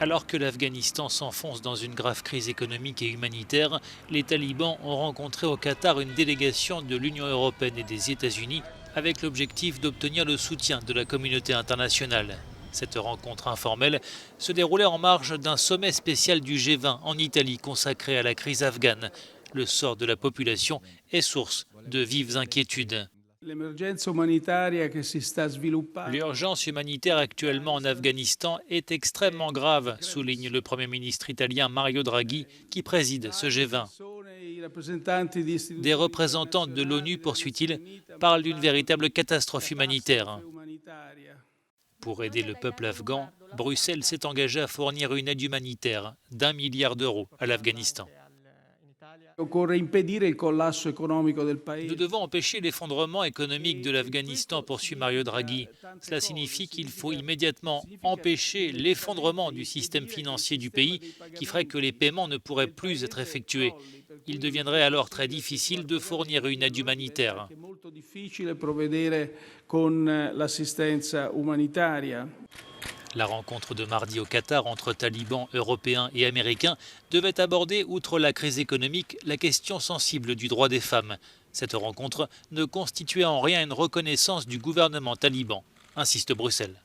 Alors que l'Afghanistan s'enfonce dans une grave crise économique et humanitaire, les talibans ont rencontré au Qatar une délégation de l'Union européenne et des États-Unis avec l'objectif d'obtenir le soutien de la communauté internationale. Cette rencontre informelle se déroulait en marge d'un sommet spécial du G20 en Italie consacré à la crise afghane. Le sort de la population est source de vives inquiétudes. L'urgence humanitaire actuellement en Afghanistan est extrêmement grave, souligne le Premier ministre italien Mario Draghi, qui préside ce G20. Des représentants de l'ONU, poursuit-il, parlent d'une véritable catastrophe humanitaire. Pour aider le peuple afghan, Bruxelles s'est engagé à fournir une aide humanitaire d'1 milliard d'euros à l'Afghanistan. Nous devons empêcher l'effondrement économique de l'Afghanistan, poursuit Mario Draghi. Cela signifie qu'il faut immédiatement empêcher l'effondrement du système financier du pays qui ferait que les paiements ne pourraient plus être effectués. Il deviendrait alors très difficile de fournir une aide humanitaire. La rencontre de mardi au Qatar entre talibans européens et américains devait aborder, outre la crise économique, la question sensible du droit des femmes. Cette rencontre ne constituait en rien une reconnaissance du gouvernement taliban, insiste Bruxelles.